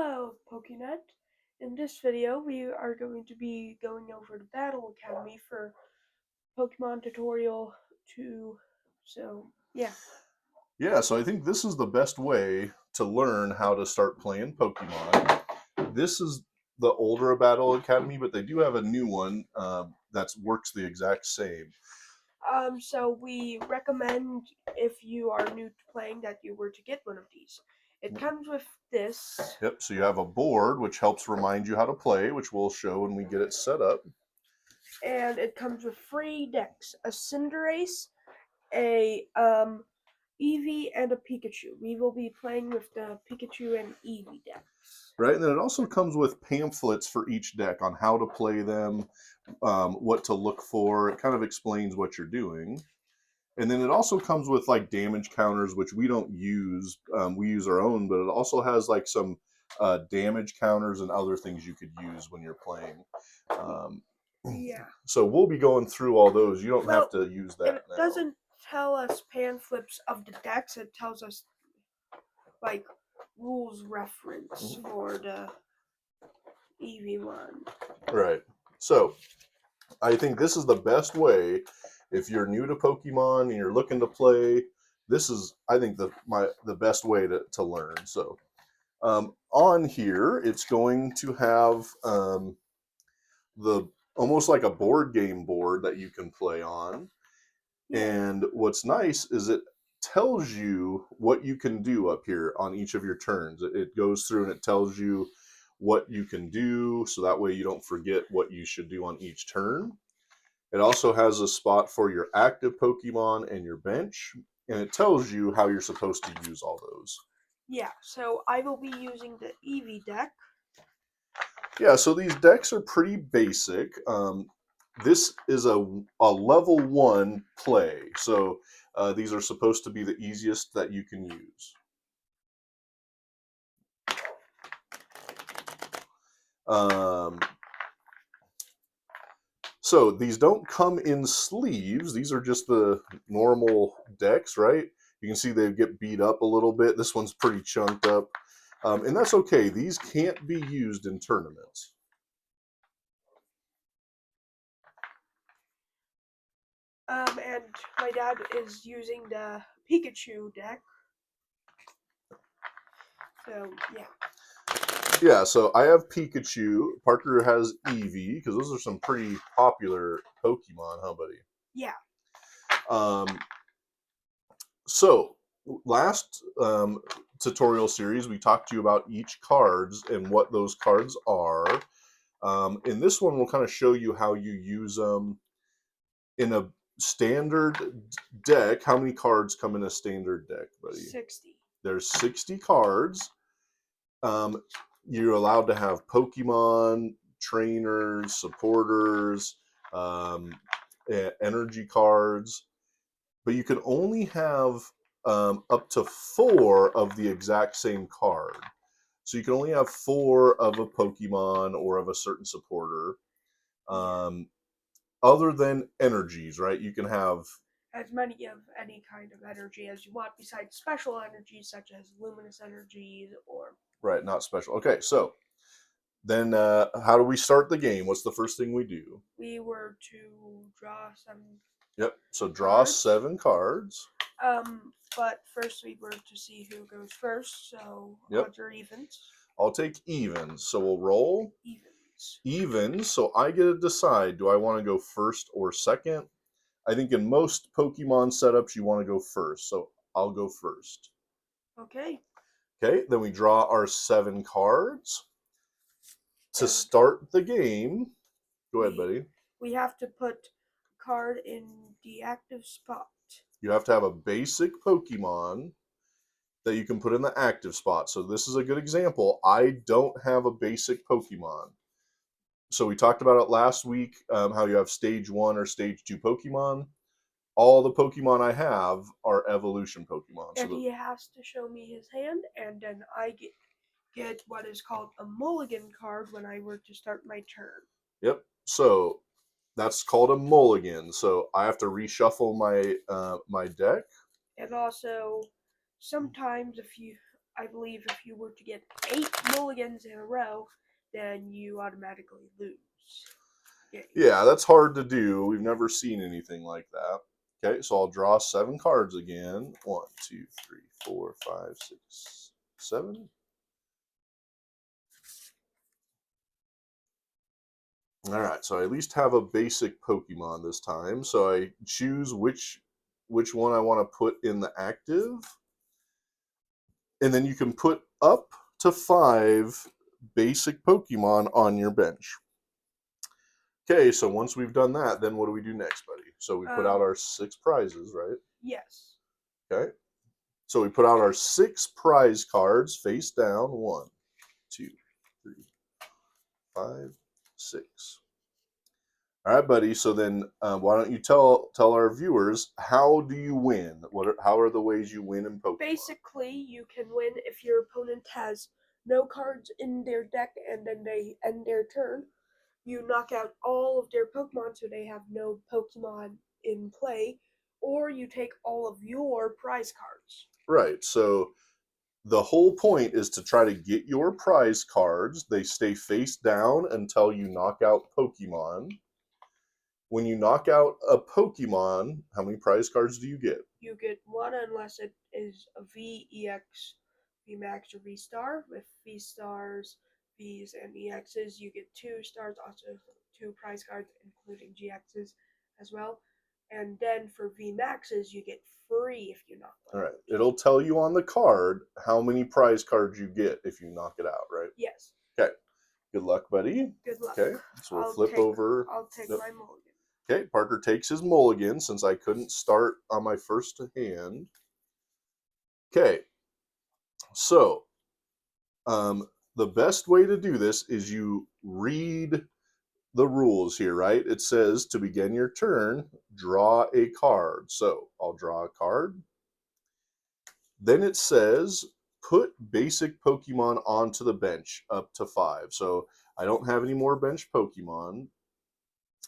Hello, Pokenet. In this video, we are going to be going over the Battle Academy for Pokemon Tutorial 2. Yeah. Yeah, so I think this is the best way to learn how to start playing Pokemon. This is the older Battle Academy, but they do have a new one that works the exact same. So we recommend if you are new to playing that you were to get one of these. It comes with this, Yep, so you have a board which helps remind you how to play, which we'll show when we get it set up. and it comes with 3 decks: a Cinderace, a Eevee, and a Pikachu. We will be playing with the Pikachu and Eevee decks. Right, and then it also comes with pamphlets for each deck on how to play them, what to look for. It kind of explains what you're doing. And then it also comes with like damage counters, which we don't use. We use our own, but it also has like some damage counters and other things you could use when you're playing. Yeah. So we'll be going through all those. You don't have to use that It now. doesn't tell us pamphlets of the decks. It tells us like rules reference for the Eevee one. Right. So I think this is the best way if you're new to Pokemon and you're looking to play. This is, I think, the best way to learn. So on here, it's going to have the almost like a board game board that you can play on. And what's nice is it tells you what you can do up here on each of your turns. It goes through and it tells you what you can do, so that way you don't forget what you should do on each turn. It also has a spot for your active Pokemon and your bench, and it tells you how you're supposed to use all those. Yeah, so I will be using the Eevee deck. Yeah, so these decks are pretty basic. This is a level 1 play, so these are supposed to be the easiest that you can use. So these don't come in sleeves. These are just the normal decks, right? You can see they get beat up a little bit. This one's pretty chunked up. And that's okay. These can't be used in tournaments. And my dad is using the Pikachu deck. So yeah. Yeah, so I have Pikachu. Parker has Eevee, because those are some pretty popular Pokemon, huh, buddy? Yeah. So last tutorial series, we talked to you about each cards and what those cards are. In this one, we'll kind of show you how you use them in a standard deck. How many cards come in a standard deck, buddy? 60. There's 60 cards. You're allowed to have Pokemon, trainers, supporters, energy cards, but you can only have up to 4 of the exact same card. So you can only have 4 of a Pokemon or of a certain supporter. Other than energies, right? You can have as many of any kind of energy as you want, besides special energies such as luminous energies or. Right, not special. Okay, so then how do we start the game? What's the first thing we do? We were to draw some. Yep, so draw cards. 7 cards. But first we were to see who goes first, so Yep. odds or evens? I'll take evens, so we'll roll. Evens. Evens, so I get to decide, do I want to go first or second? I think in most Pokemon setups you want to go first, so I'll go first. Okay. Okay, then we draw our 7 cards. To start the game, go ahead, buddy. We have to put a card in the active spot. You have to have a basic Pokemon that you can put in the active spot. So this is a good example. I don't have a basic Pokemon. So we talked about it last week, how you have stage 1 or stage 2 Pokemon. All the Pokemon I have are evolution Pokemon. And he has to show me his hand, and then I get what is called a mulligan card when I were to start my turn. Yep. So that's called a mulligan. So I have to reshuffle my my deck. And also, sometimes I believe if you were to get 8 mulligans in a row, then you automatically lose. Yeah, that's hard to do. We've never seen anything like that. Okay, so I'll draw 7 cards again. 1, 2, 3, 4, 5, 6, 7. All right, so I at least have a basic Pokemon this time. So I choose which one I want to put in the active, and then you can put up to 5 basic Pokemon on your bench. Okay, so once we've done that, then what do we do next, buddy? So we put out our 6 prizes, right? Yes. Okay. So we put out our 6 prize cards face down. 1, 2, 3, 5, 6. All right, buddy. So then, why don't you tell our viewers, how do you win? How are the ways you win in Pokemon? Basically, you can win if your opponent has no cards in their deck, and then they end their turn. You knock out all of their Pokemon, so they have no Pokemon in play, or you take all of your prize cards. Right. So the whole point is to try to get your prize cards. They stay face down until you knock out Pokemon. When you knock out a Pokemon, how many prize cards do you get? You get 1 unless it is a V, EX, VMAX, or V Star. With V Stars, Vs, and EXs, you get 2 stars, also 2 prize cards, including GXs as well. And then for VMAXs, you get free if you knock All one right. out. It'll tell you on the card how many prize cards you get if you knock it out, right? Yes. Okay. Good luck, buddy. Good luck. Okay. So we'll flip over. I'll take Yep. my mulligan. Okay. Parker takes his mulligan since I couldn't start on my first hand. Okay. So, the best way to do this is you read the rules here, right? It says to begin your turn, draw a card. So I'll draw a card. Then it says put basic Pokemon onto the bench up to 5. So I don't have any more bench Pokemon.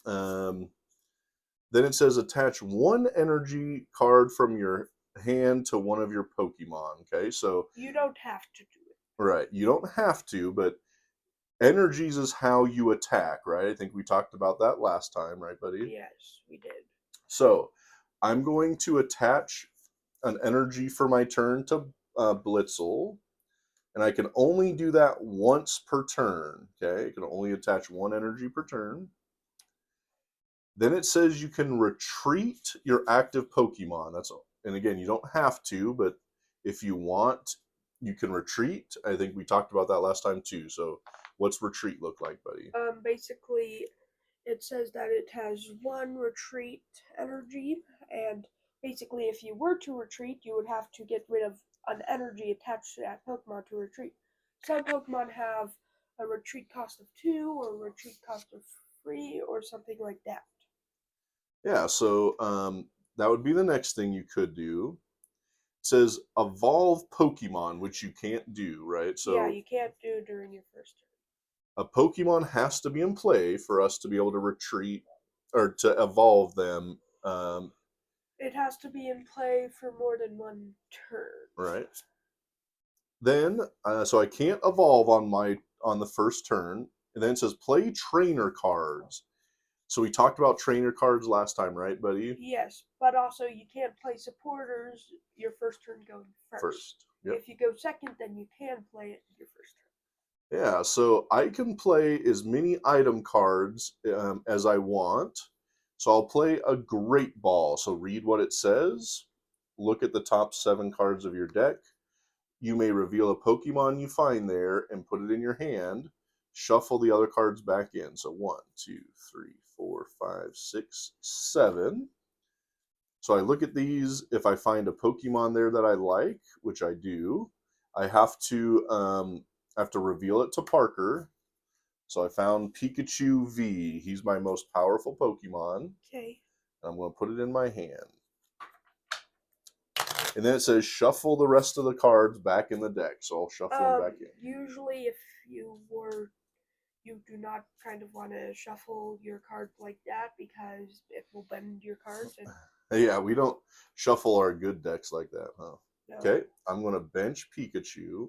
Then it says attach 1 energy card from your hand to one of your Pokemon. Okay, so you don't have to do it. Right, you don't have to, but energies is how you attack, right? I think we talked about that last time, right, buddy? Yes, we did. So I'm going to attach an energy for my turn to Blitzel, and I can only do that once per turn. Okay, I can only attach 1 energy per turn. Then it says you can retreat your active Pokemon. That's all. And again, you don't have to, but if you want, you can retreat. I think we talked about that last time too. So, what's retreat look like, buddy? Basically, it says that it has 1 retreat energy, and basically, if you were to retreat, you would have to get rid of an energy attached to that Pokemon to retreat. Some Pokemon have a retreat cost of 2 or a retreat cost of 3 or something like that. Yeah, so that would be the next thing you could do. It says evolve Pokemon, which you can't do, right? So yeah, you can't do during your first turn. a Pokemon has to be in play for us to be able to retreat or to evolve them. It has to be in play for more than 1 turn. Right. Then, so I can't evolve on the first turn, and then it says play trainer cards. So we talked about trainer cards last time, right, buddy? Yes, but also you can't play supporters your first turn going first. Yep. If you go second, then you can play it your first turn. Yeah, so I can play as many item cards as I want. So I'll play a Great Ball. So read what it says. Look at the top 7 cards of your deck. You may reveal a Pokemon you find there and put it in your hand. Shuffle the other cards back in. So 1, 2, 3, 4, 5, 6, 7. So I look at these. If I find a Pokemon there that I like, which I do, I have to reveal it to Parker. So I found Pikachu V. He's my most powerful Pokemon. Okay. I'm going to put it in my hand. And then it says shuffle the rest of the cards back in the deck. So I'll shuffle them back in. Usually, if you do not kind of want to shuffle your cards like that because it will bend your cards. And Yeah, we don't shuffle our good decks like that, huh? No. Okay, I'm going to bench Pikachu.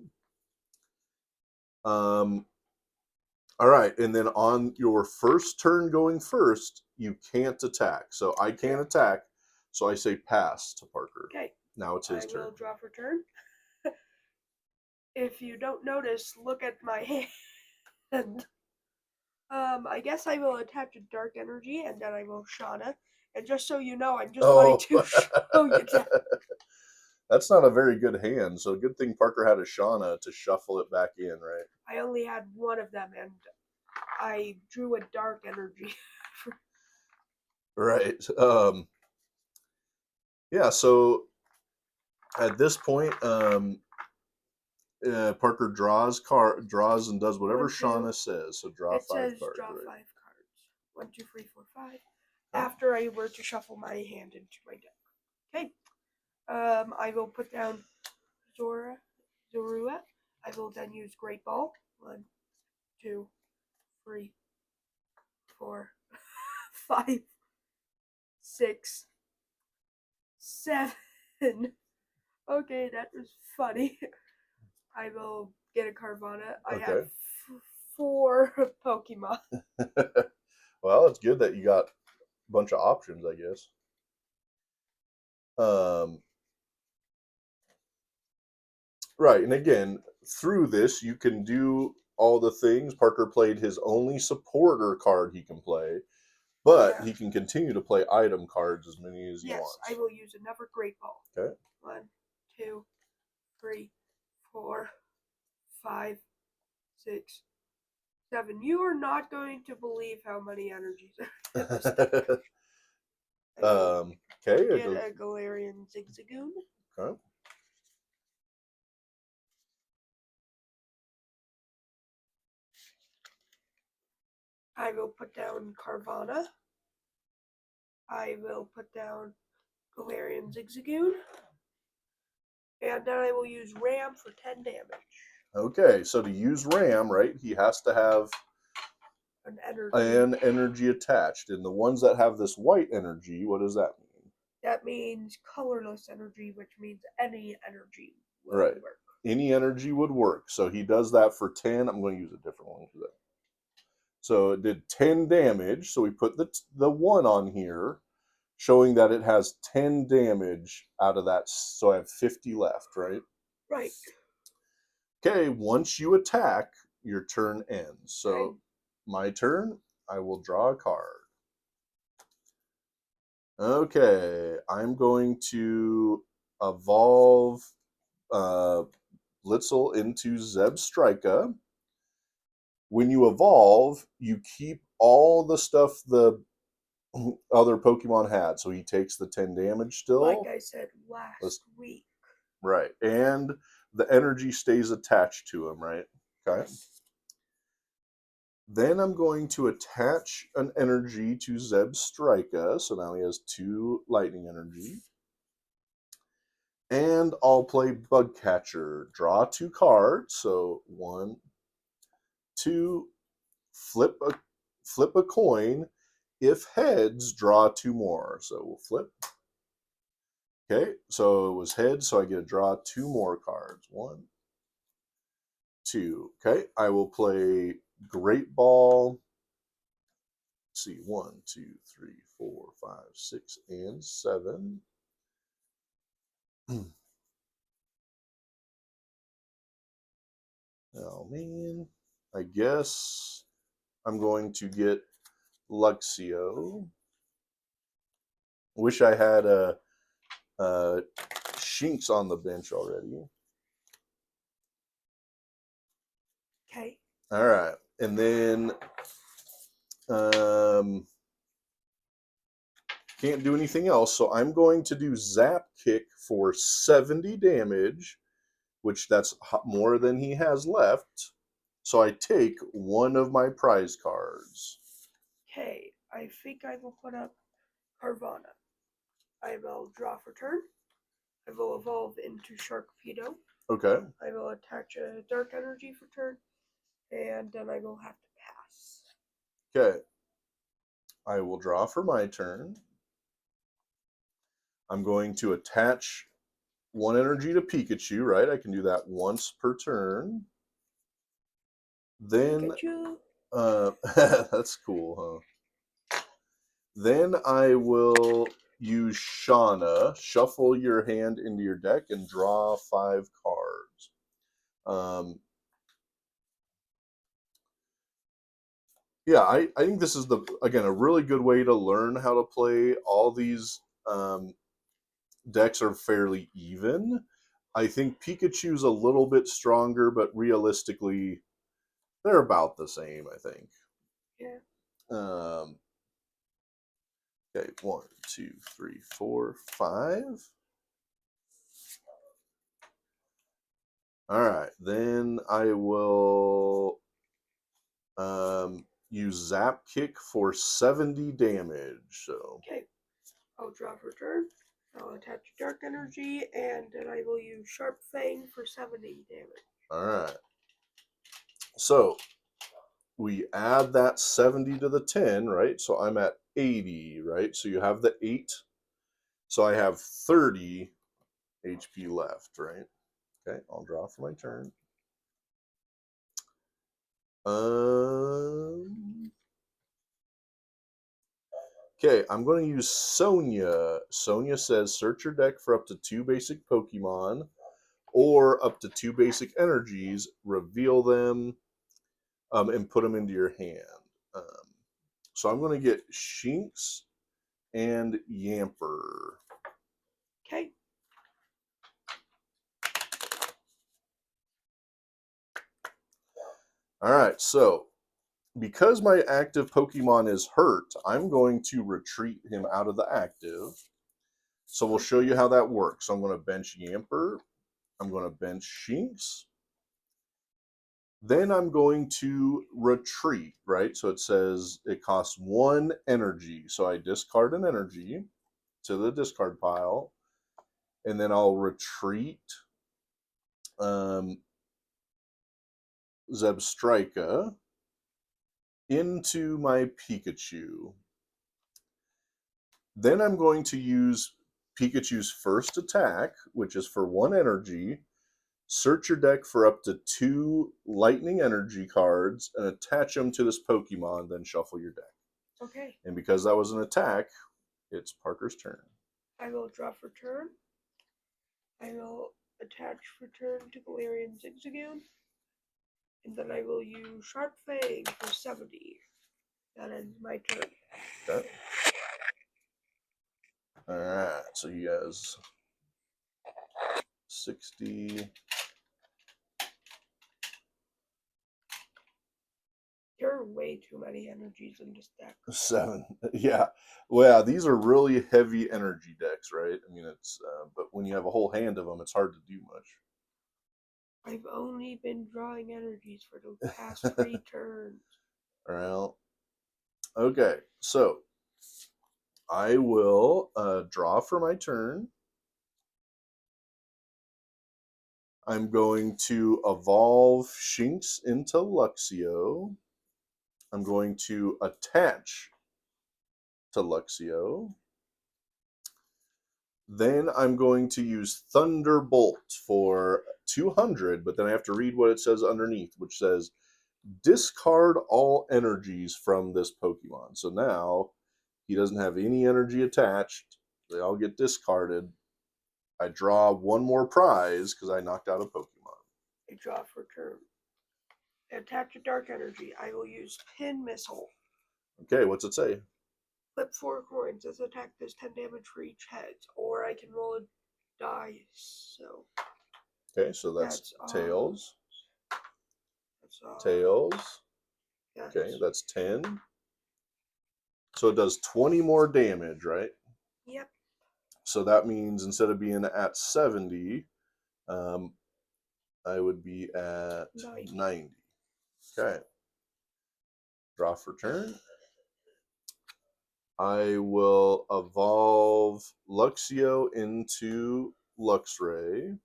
All right, and then on your first turn going first, you can't attack. So I can't attack, so I say pass to Parker. Okay. Now it's his I turn. will draw for turn. If you don't notice, look at my hand. I guess I will attach a dark energy and then I will Shauna. And just so you know, I'm just wanting to show you that. That's not a very good hand. So good thing Parker had a Shauna to shuffle it back in, right? I only had one of them and I drew a dark energy. Right. Yeah, so at this point, Parker draws and does whatever 1, 2. Shauna says. So draw It 5 says cards. draw Right? 5 cards. 1, 2, 3, 4, 5. Okay. After I were to shuffle my hand into my deck. Okay. I will put down Zorua. I will then use Great Ball. 1, 2, 3, 4, 5, 6, 7. Okay, that was funny. I will get a Carvana. I have Okay. 4 Pokemon. Well, it's good that you got a bunch of options, I guess. Right, and again, through this, you can do all the things. Parker played his only supporter card he can play, but Yeah. he can continue to play item cards as many as he Yes, wants. I will use another Great Ball. Okay. 1, 2, 3, 4, 5, 6, 7. You are not going to believe how many energies are in this deck. Okay. Get a Galarian Zigzagoon. Okay. I will put down Carvana. I will put down Galarian Zigzagoon. And then I will use Ram for 10 damage. Okay, so to use Ram, right, he has to have An energy attached. And the ones that have this white energy, what does that mean? That means colorless energy, which means any energy will Right. work. Any energy would work. So he does that for 10. I'm going to use a different one for that. So it did 10 damage. So we put the 1 on here, showing that it has 10 damage out of that. So I have 50 left, right? Right. Okay, once you attack, your turn ends. So Okay. my turn, I will draw a card. Okay, I'm going to evolve Blitzel into Zebstrika. When you evolve, you keep all the stuff the other Pokemon had. So he takes the 10 damage still. Like I said last week. Right. And the energy stays attached to him, right? Okay. Then I'm going to attach an energy to Zebstrika. So now he has 2 lightning energy. And I'll play Bug Catcher. Draw 2 cards. So 1, 2, flip a coin. If heads, draw 2 more. So we'll flip. Okay, so it was heads, so I get to draw 2 more cards. 1, 2. Okay, I will play Great Ball. Let's see, 1, 2, 3, 4, 5, 6, and 7. Oh man, I guess I'm going to get Luxio. Wish I had a Shinx on the bench already. Okay. All right, and then can't do anything else, so I'm going to do Zap Kick for 70 damage, which that's more than he has left. So I take 1 of my prize cards. Okay, I think I will put up Carvana. I will draw for turn. I will evolve into Sharpedo. Okay. I will attach a dark energy for turn, and then I will have to pass. Okay. I will draw for my turn. I'm going to attach 1 energy to Pikachu, right? I can do that once per turn. Then, Pikachu. that's cool, huh? Then I will use Shauna, shuffle your hand into your deck, and draw 5 cards. Yeah, I think this is again a really good way to learn how to play. All these decks are fairly even. I think Pikachu's a little bit stronger, but realistically, they're about the same. I think. Yeah. Okay, 1, 2, 3, 4, 5. All right, then I will use Zap Kick for 70 damage. So Okay. I'll draw for turn. I'll attach Dark Energy, and then I will use Sharp Fang for 70 damage. all right. So we add that 70 to the 10, right? So I'm at 80, right? So you have the 8. So I have 30 HP left, right? Okay, I'll draw for my turn. Okay, I'm going to use Sonia. Sonia says search your deck for up to 2 basic Pokemon or up to 2 basic energies, reveal them, and put them into your hand. Um, so I'm going to get Shinx and Yamper. Okay. All right, so because my active Pokemon is hurt, I'm going to retreat him out of the active. So we'll show you how that works. So I'm going to bench Yamper. I'm going to bench Shinx. Then I'm going to retreat, right? So it says it costs 1 energy. So I discard an energy to the discard pile. And then I'll retreat Zebstrika into my Pikachu. Then I'm going to use Pikachu's first attack, which is for 1 energy. Search your deck for up to 2 lightning energy cards and attach them to this Pokemon, then shuffle your deck. Okay. And because that was an attack, it's Parker's turn. I will draw for turn. I will attach for turn to Galarian Zigzagoon. And then I will use Sharp Fang for 70. That ends my turn. Okay. All right. So he has 60. There are way too many energies in this deck. 7. Yeah. Well, yeah, these are really heavy energy decks, right? I mean, it's but when you have a whole hand of them, it's hard to do much. I've only been drawing energies for the past 3 turns. Well, okay. So I will draw for my turn. I'm going to evolve Shinx into Luxio. I'm going to attach to Luxio. Then I'm going to use Thunderbolt for 200, but then I have to read what it says underneath, which says discard all energies from this Pokemon. So now he doesn't have any energy attached. They all get discarded. I draw 1 more prize because I knocked out a Pokemon. I draw for turn. Attach a Dark Energy. I will use Pin Missile. Okay, what's it say? Flip 4 coins. This attack does 10 damage for each head. Or I can roll a dice. So Okay, so that's Tails. Tails. Okay, that's 10. So it does 20 more damage, right? Yep. So that means instead of being at 70, I would be at 90. Okay. Draw for turn. I will evolve Luxio into Luxray.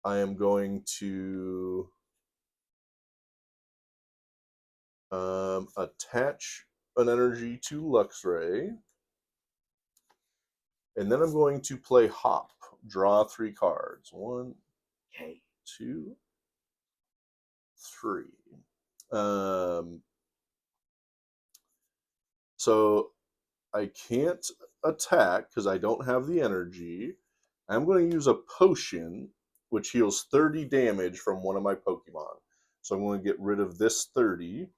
I am going to attach an energy to Luxray. And then I'm going to play Hop. Draw 3 cards. 1, Okay. 2, 3. Um, so I can't attack because I don't have the energy. I'm going to use a potion which heals 30 damage from one of my Pokemon. So I'm going to get rid of this 30.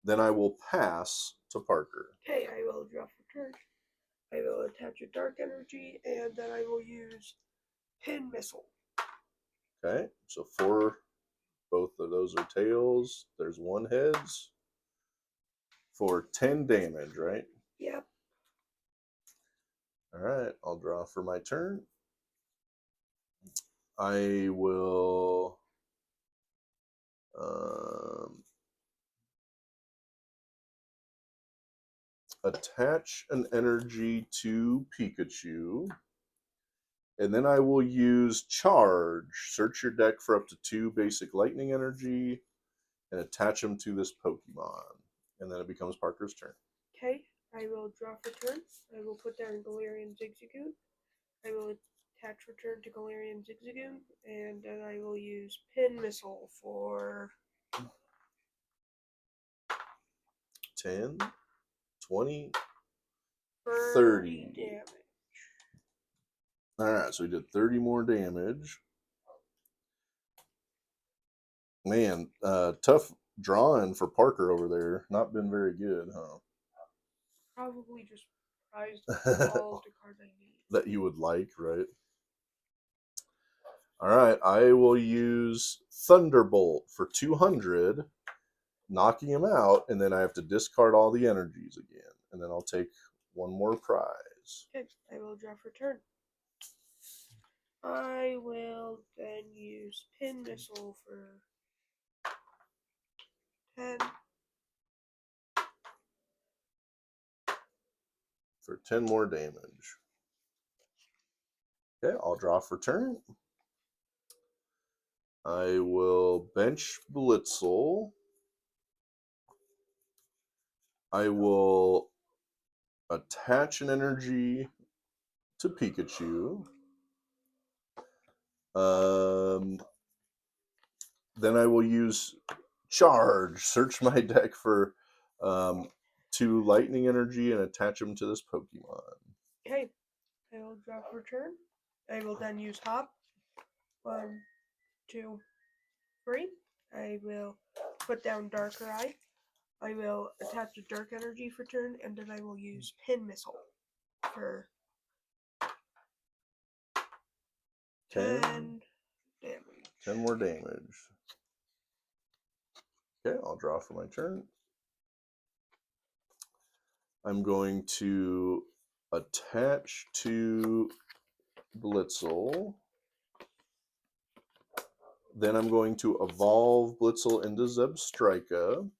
Then I will pass to Parker. Okay, I will draw for turn. I will attach a dark energy, and then I will use Pin Missile. Okay, so 4, both of those are tails. There's 1 heads for 10 damage, right? Yep. All right, I'll draw for my turn. I will attach an energy to Pikachu, and then I will use Charge. Search your deck for up to 2 basic lightning energy and attach them to this Pokemon. And then it becomes Parker's turn. Okay, I will draw for turn. I will put down Galarian Zigzagoon. I will attach return to Galarian Zigzagoon, and then I will use Pin Missile for 10, 20, 30 30. damage. All right, so we did 30 more damage. Man, tough drawing for Parker over there. Not been very good, huh? Probably just prized all the cards I need. That you would like, right? All right, I will use Thunderbolt for 200, knocking him out, and then I have to discard all the energies again. And then I'll take 1 more prize. Okay, I will draw for turn. I will then use Pin Missile for 10. For 10 more damage. Okay, I'll draw for turn. I will bench Blitzel. I will attach an energy to Pikachu. Then I will use Charge. Search my deck for 2 lightning energy and attach them to this Pokemon. Okay, I will draw for turn. I will then use Hop. 1, 2, 3. I will put down Darker Eye. I will attach a Dark Energy for turn, and then I will use Pin Missile for 10 damage. 10 more damage. Okay, I'll draw for my turn. I'm going to attach to Blitzel. Then I'm going to evolve Blitzel into Zebstrika.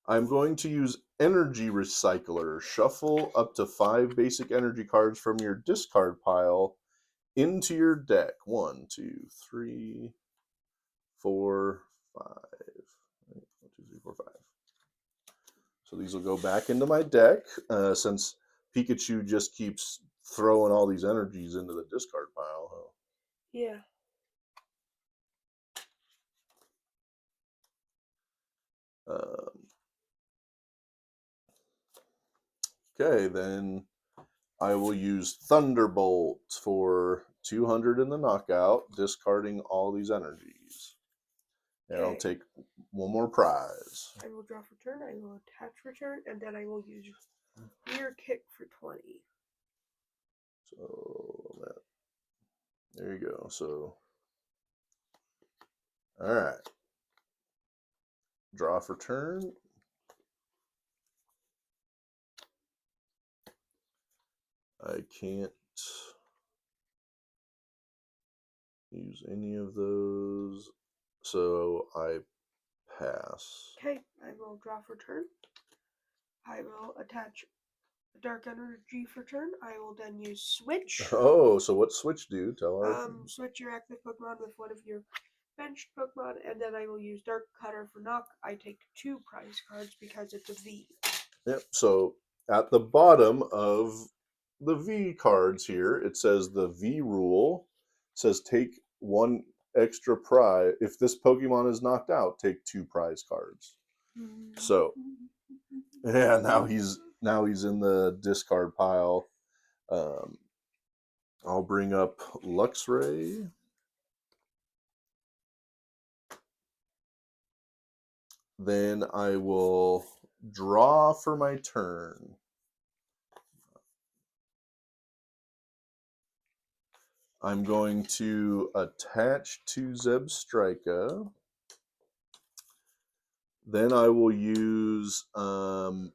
I'm going to use Energy Recycler. Shuffle up to 5 basic energy cards from your discard pile into your deck. 1, 2, 3, 4, 5. 1, 2, 3, 4, 5. So these will go back into my deck since Pikachu just keeps throwing all these energies into the discard pile. Huh? Yeah. Okay, then I will use Thunderbolt for 200 in the knockout, discarding all these energies. And I'll take 1 more prize. I will draw for turn, I will attach return, and then I will use Rear Kick for 20. So, there you go. So, alright. Draw for turn. I can't use any of those, so I pass. Okay, I will draw for turn. I will attach a Dark Energy for turn. I will then use Switch. Oh, so what Switch do? Tell our Switch your active Pokemon with one of your benched Pokemon, and then I will use Dark Cutter for knock. I take 2 prize cards because it's a V. Yep, so at the bottom of the V cards here, it says the V rule. It says take one extra prize. If this Pokemon is knocked out, take 2 prize cards. So, yeah, now he's in the discard pile. I'll bring up Luxray. Then I will draw for my turn. I'm going to attach to Zebstrika. Then I will use, well,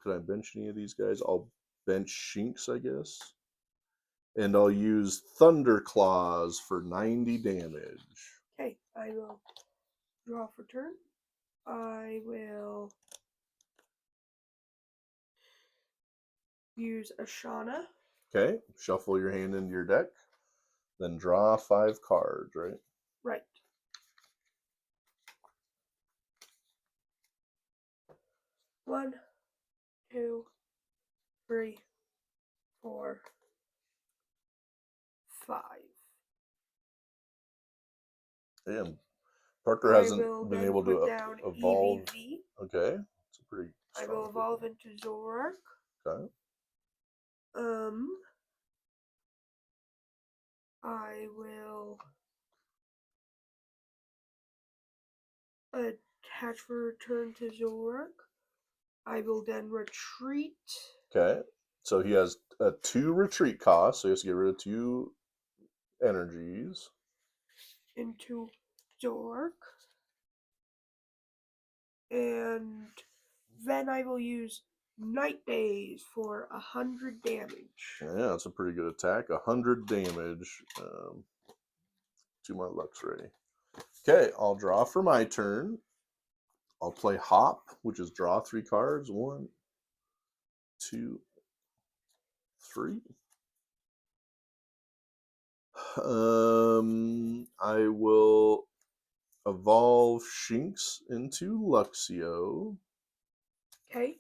could I bench any of these guys? I'll bench Shinx, I guess. And I'll use Thunder Claws for 90 damage. Okay, I will draw for turn. I will use Ashana. Okay, shuffle your hand into your deck. Then draw 5 cards, right? Right. One, two, three, 4, 5. And Parker I hasn't will been then able put to down evolve. EVV. Okay, it's a pretty I strong will evolve into Zoroark. Okay. I will attach for return to Zoroark. I will then retreat. Okay, so he has a 2 retreat cost, so he has to get rid of 2 energies. Into Zoroark. And then I will use Night Days for 100 damage. Yeah, that's a pretty good attack. 100 damage to my Luxray. Okay, I'll draw for my turn. I'll play Hop, which is draw 3 cards. 1, 2, 3. I will evolve Shinx into Luxio. Okay.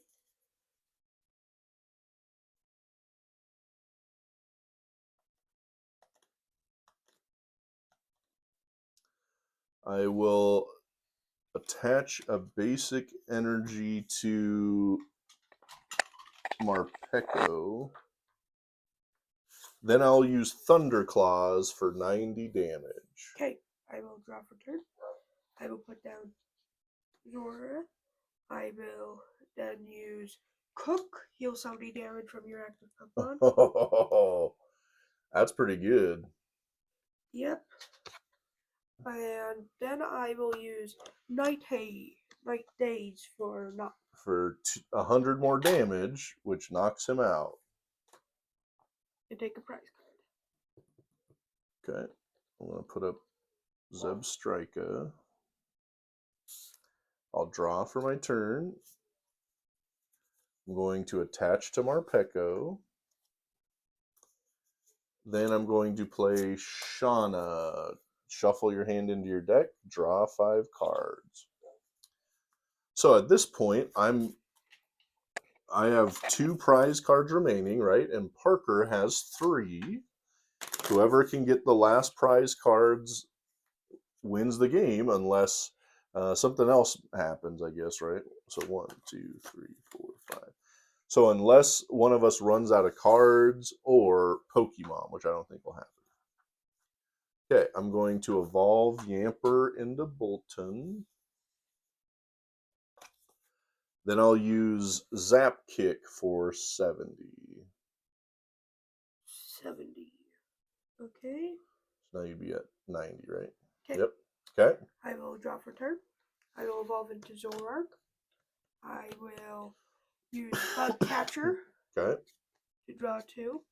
I will attach a basic energy to Marpeco. Then I'll use Thunder Claws for 90 damage. Okay. I will draw for turn. I will put down Zora. I will then use Cook. Heal 70 damage from your active Pokemon. Oh, that's pretty good. Yep. And then I will use Night Days for not. For 100 more damage, which knocks him out. And take a prize card. Okay, I'm going to put up Zebstrika. I'll draw for my turn. I'm going to attach to Marpeco. Then I'm going to play Shauna. Shuffle your hand into your deck, draw 5 cards. So at this point, I have 2 prize cards remaining, right? And Parker has 3. Whoever can get the last prize cards wins the game, unless something else happens, I guess, right? So 1, 2, 3, 4, 5. So unless one of us runs out of cards or Pokemon, which I don't think will happen. Okay, I'm going to evolve Yamper into Bolton. Then I'll use Zap Kick for 70. 70. Okay. So now you'd be at 90, right? Okay. Yep. Okay. I will draw for turn. I will evolve into Zoroark. I will use Bug Catcher. Okay. To draw 2.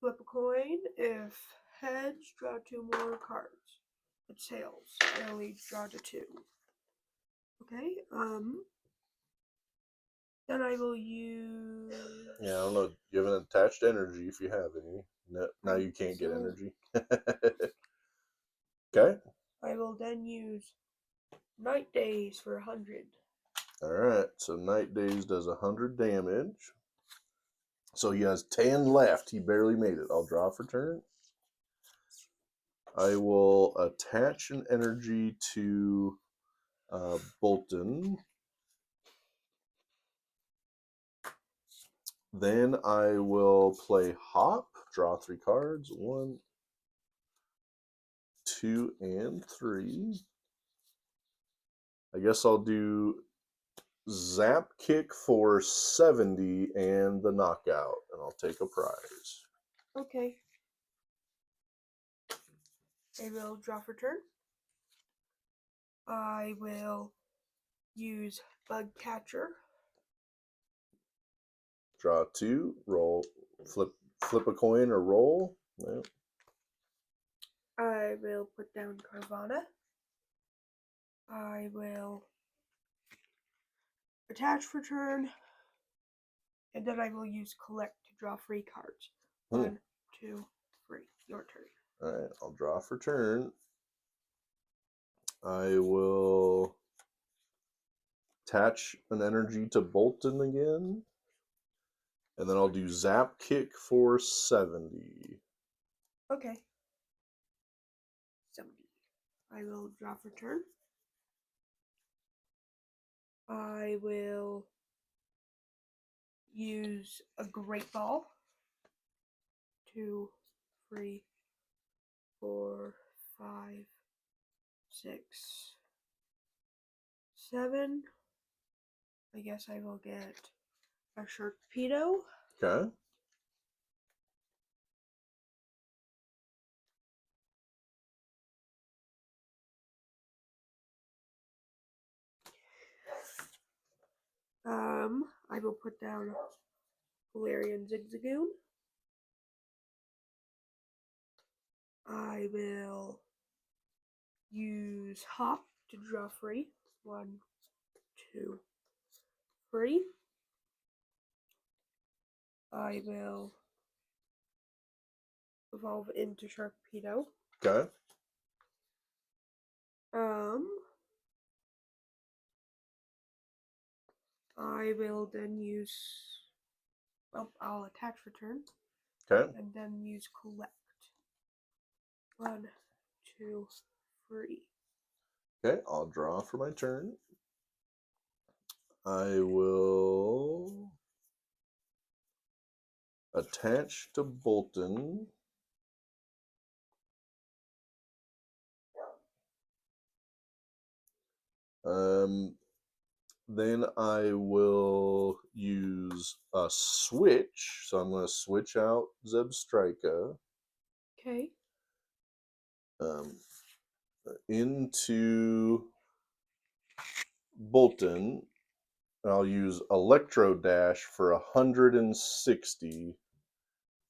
Flip a coin. If heads, draw 2 more cards. If tails, I'll each draw to 2. Okay. Then I will use. Yeah, I don't know. You have an attached energy if you have any. No, now you can't get energy. Okay. I will then use Night Days for 100. Alright, so Night Daze does 100 damage. So he has 10 left. He barely made it. I'll draw for turn. I will attach an energy to Bolton. Then I will play Hop. Draw 3 cards. 1, 2, and 3. I guess I'll do Zap Kick for 70 and the knockout, and I'll take a prize. Okay. I will draw for turn. I will use Bug Catcher. Draw 2, roll, flip a coin or roll. Yep. I will put down Carvana. I will attach for turn. And then I will use Collect to draw 3 cards. 1, 2, 3. Your turn. Alright, I'll draw for turn. I will attach an energy to Bolton again. And then I'll do Zap Kick for 70. Okay. 70. I will draw for turn. I will use a Great Ball. 2, 3, 4, 5, 6, 7. I guess I will get a Sharpedo. Okay. I will put down Galarian Zigzagoon. I will use Hop to draw 3. 1, 2, 3. I will evolve into Sharpedo. Okay. I will then use. Well, I'll attach return. Okay. And then use Collect. 1, 2, 3. Okay, I'll draw for my turn. I will attach to Bolton. Then I will use a switch. So I'm going to switch out Zebstrika. Okay. Into Bolton. I'll use Electro Dash for 160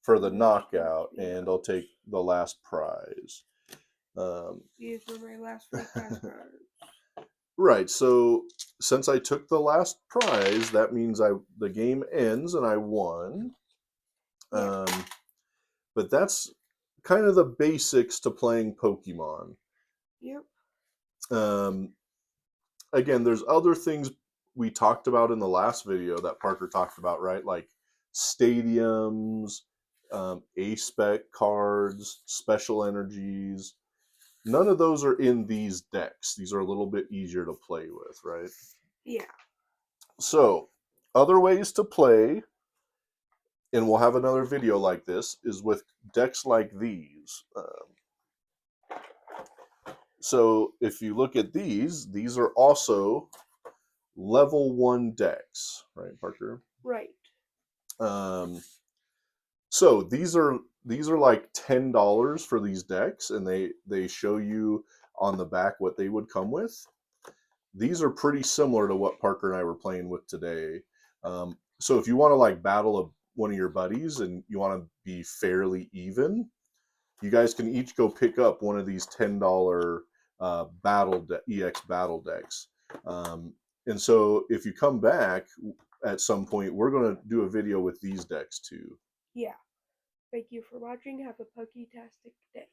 for the knockout, and I'll take the last prize. These were my last 3 cash cards. Right. So since I took the last prize, that means the game ends and I won. Yeah. But that's kind of the basics to playing Pokemon. Yep. Again, there's other things we talked about in the last video that Parker talked about, right? Like stadiums, A-spec cards, special energies. None of those are in these decks. These are a little bit easier to play with, right? Yeah. So, other ways to play, and we'll have another video like this, is with decks like these. So, if you look at these are also level 1 decks, right, Parker? Right. So these are like $10 for these decks, and they show you on the back what they would come with. These are pretty similar to what Parker and I were playing with today. So if you want to like battle one of your buddies and you want to be fairly even, you guys can each go pick up one of these $10 EX battle decks. And so if you come back at some point, we're going to do a video with these decks too. Yeah. Thank you for watching. Have a Poketastic day.